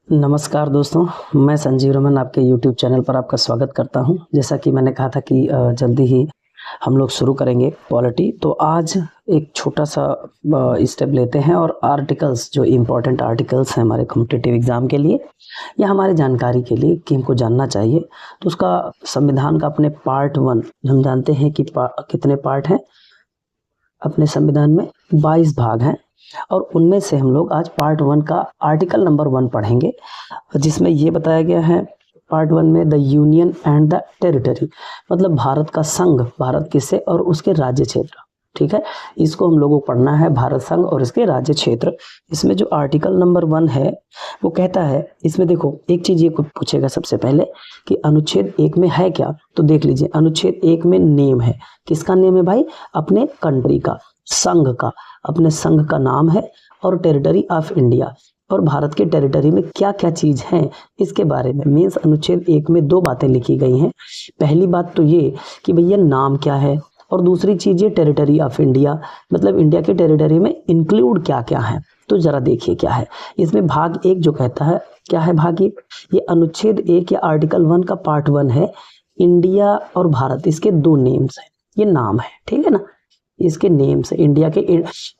नमस्कार दोस्तों, मैं संजीव रमन आपके YouTube चैनल पर आपका स्वागत करता हूं। जैसा कि मैंने कहा था कि जल्दी ही हम लोग शुरू करेंगे पॉलिटी। तो आज एक छोटा सा स्टेप लेते हैं और आर्टिकल्स, जो इम्पोर्टेंट आर्टिकल्स हैं हमारे कॉम्पिटिटिव एग्ज़ाम के लिए या हमारे जानकारी के लिए कि हमको जानना चाहिए, तो उसका संविधान का अपने पार्ट 1, हम जानते हैं कि कितने पार्ट हैं अपने संविधान में, 22 भाग हैं। और उनमें से हम लोग आज पार्ट 1 का आर्टिकल नंबर 1 पढ़ेंगे, जिसमें ये बताया गया है पार्ट 1 में the union and the territory, मतलब भारत का संघ, भारत किसे और उसके राज्य क्षेत्र। ठीक है, इसको हम लोगों को पढ़ना है, भारत संघ और इसके राज्य क्षेत्र। इसमें जो आर्टिकल नंबर 1 है वो कहता है, इसमें देखो एक चीज़ ये पूछेगा सबसे पहले कि अनुच्छेद 1 में है क्या, तो देख लीजिए अनुच्छेद 1 में नेम है। किसका नेम है भाई? अपने कंट्री का, संघ का, अपने संघ का नाम है। और टेरिटरी ऑफ इंडिया, और भारत के टेरिटरी में क्या क्या चीज़ हैं इसके बारे में। मीन्स अनुच्छेद 1 में 2 बातें लिखी गई हैं। पहली बात तो ये कि भैया नाम क्या है, और दूसरी चीज़ ये टेरिटरी ऑफ इंडिया, मतलब इंडिया के टेरिटरी में इंक्लूड क्या क्या है। तो ज़रा देखिए क्या है इसमें। भाग 1 जो कहता है, क्या है भाग 1? ये अनुच्छेद 1 या आर्टिकल 1 का पार्ट 1 है। इंडिया और भारत, इसके 2 नेम्स हैं, ये नाम है, ठीक है ना, इसके नेम से। इंडिया के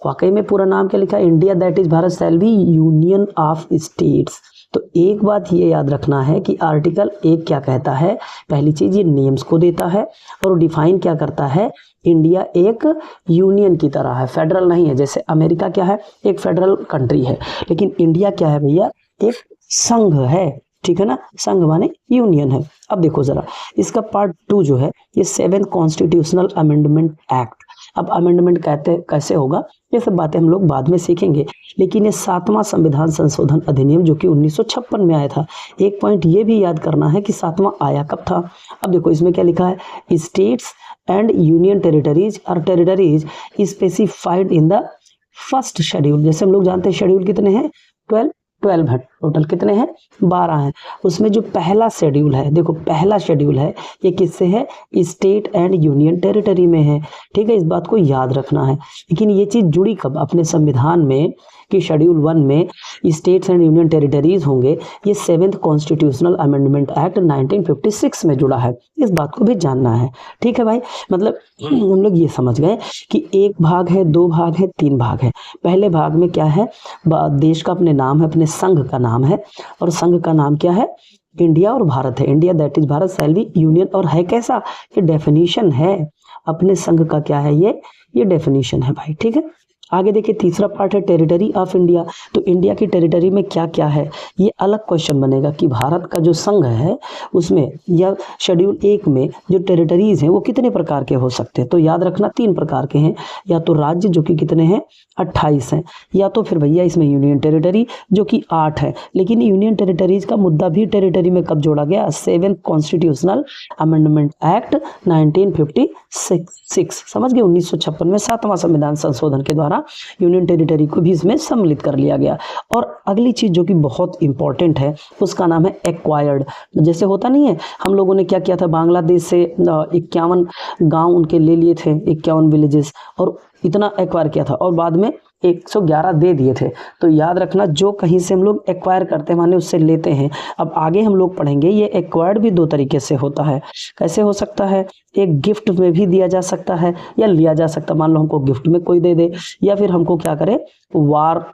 वाकई में पूरा नाम क्या लिखा है? India that is Bharat shall be union of states. तो एक बात ये याद रखना है कि आर्टिकल 1 क्या कहता है। पहली चीज ये नेम्स को देता है और डिफाइन क्या करता है, इंडिया एक यूनियन की तरह है, फेडरल नहीं है। जैसे अमेरिका क्या है? एक फेडरल कंट्री है, लेकिन इंडिया क्या है भैया? एक संघ है, ठीक है ना, संघ माने यूनियन है। अब देखो जरा इसका पार्ट 2 जो है, ये 7th कॉन्स्टिट्यूशनल अमेंडमेंट एक्ट। अब अमेंडमेंट कहते कैसे होगा, ये सब बातें हम लोग बाद में सीखेंगे, लेकिन ये 7वां संविधान संशोधन अधिनियम जो कि 1956 में आया था। एक पॉइंट ये भी याद करना है कि 7वां आया कब था। अब देखो इसमें क्या लिखा है, स्टेट्स एंड यूनियन टेरिटरीज और territories specified in the first schedule. जैसे हम लोग जानते हैं शेड्यूल कितने हैं? 12 है टोटल, कितने हैं? 12 हैं। उसमें जो पहला शेड्यूल है, देखो पहला शेड्यूल है, ये किससे है? स्टेट एंड यूनियन टेरिटरी में है, ठीक है, इस बात को याद रखना है। लेकिन ये चीज़ जुड़ी कब अपने संविधान में कि शेड्यूल 1 में स्टेट्स एंड यूनियन टेरिटरीज होंगे, ये 7th कॉन्स्टिट्यूशनल अमेंडमेंट एक्ट 1956 में जुड़ा है, इस बात को भी जानना है, ठीक है भाई। मतलब हम लोग ये समझ गए कि 1 भाग है, 2 भाग है, 3 भाग है। पहले भाग में क्या है? देश का अपने नाम है, अपने संघ का नाम है, और संघ का नाम क्या है? इंडिया और भारत है। India that is Bharat shall be union, और है कैसा? ये डेफिनेशन है अपने संघ का, क्या है ये डेफिनेशन है भाई, ठीक है। आगे देखिए तीसरा पार्ट है टेरिटरी ऑफ इंडिया। तो इंडिया की टेरिटरी में क्या क्या है, ये अलग क्वेश्चन बनेगा कि भारत का जो संघ है उसमें या शेड्यूल 1 में जो टेरिटरीज हैं वो कितने प्रकार के हो सकते हैं। तो याद रखना 3 प्रकार के हैं, या तो राज्य जो कि कितने हैं? 28 हैं, या तो फिर भैया इसमें यूनियन टेरिटरी जो कि 8 है। लेकिन यूनियन टेरिटरीज का मुद्दा भी टेरिटरी में कब जोड़ा गया? 7th कॉन्स्टिट्यूशनल अमेंडमेंट एक्ट 1956, समझ गए, 1956 में 7वां संविधान संशोधन के द्वारा यूनियन टेरिटरी को भी इसमें सम्मिलित कर लिया गया। और अगली चीज जो कि बहुत इंपॉर्टेंट है उसका नाम है एक्वायर्ड। जैसे होता नहीं है, हम लोगों ने क्या किया था, बांग्लादेश से 51 गांव उनके ले लिए थे, 51 विलेजेस, और इतना एक्वायर किया था, और बाद में 111 दे दिए थे। तो याद रखना, जो कहीं से हम लोग एक्वायर करते हैं माने उससे लेते हैं। अब आगे हम लोग पढ़ेंगे ये एक्वायर्ड भी 2 तरीके से होता है। कैसे हो सकता है? एक गिफ्ट में भी दिया जा सकता है या लिया जा सकता है। मान लो हमको गिफ्ट में कोई दे दे, या फिर हमको क्या करे, वार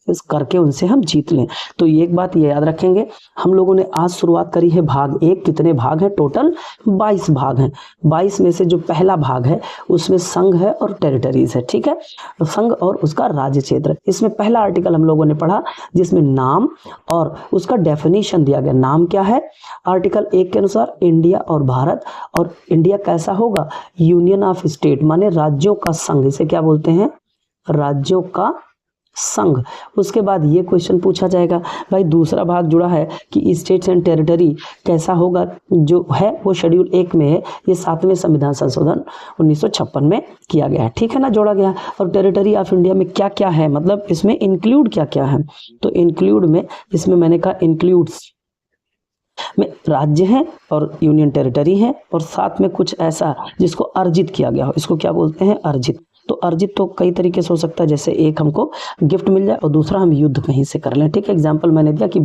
इस करके उनसे हम जीत लें। तो ये एक बात ये याद रखेंगे। हम लोगों ने आज शुरुआत करी है भाग 1। कितने भाग हैं? टोटल 22 भाग हैं। 22 में से जो पहला भाग है उसमें संघ है और टेरिटरीज है, ठीक है, संघ और उसका राज्य क्षेत्र। इसमें पहला आर्टिकल हम लोगों ने पढ़ा जिसमें नाम और उसका डेफिनेशन दिया गया। नाम क्या है? आर्टिकल 1 के अनुसार इंडिया और भारत, और इंडिया कैसा होगा? यूनियन ऑफ स्टेट, माने राज्यों का संघ, इसे क्या बोलते हैं? राज्यों का संघ। उसके बाद ये क्वेश्चन पूछा जाएगा भाई, दूसरा भाग जुड़ा है कि स्टेट्स एंड टेरिटरी कैसा होगा, जो है वो शेड्यूल 1 में है। ये 7वें संविधान संशोधन 1956 में किया गया है, ठीक है ना, जोड़ा गया। और टेरिटरी ऑफ इंडिया में क्या क्या है, मतलब इसमें इंक्लूड क्या क्या है। तो इंक्लूड में, इसमें मैंने कहा इंक्लूड्स में राज्य हैं और यूनियन टेरिटरी है, और साथ में कुछ ऐसा जिसको अर्जित किया गया हो, इसको क्या बोलते हैं? अर्जित। तो अर्जित तो कई तरीके से हो सकता है, जैसे एक हमको गिफ्ट मिल जाए और दूसरा हम युद्ध कहीं से कर लें, ठीक है। एग्जाम्पल मैंने दिया कि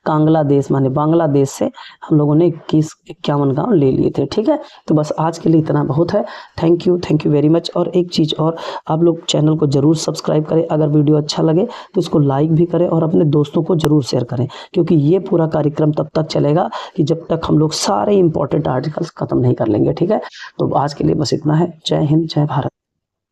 कांग्लादेश माने बांग्लादेश से हम लोगों ने 51 गाँव ले लिए थे, ठीक है। तो बस आज के लिए इतना बहुत है। Thank you very much. और एक चीज़ और, आप लोग चैनल को ज़रूर सब्सक्राइब करें, अगर वीडियो अच्छा लगे तो इसको लाइक भी करें और अपने दोस्तों को ज़रूर शेयर करें, क्योंकि ये पूरा कार्यक्रम तब तक चलेगा कि जब तक हम लोग सारे इंपॉर्टेंट आर्टिकल्स ख़त्म नहीं कर लेंगे, ठीक है। तो आज के लिए बस इतना है। जय हिंद, जय भारत।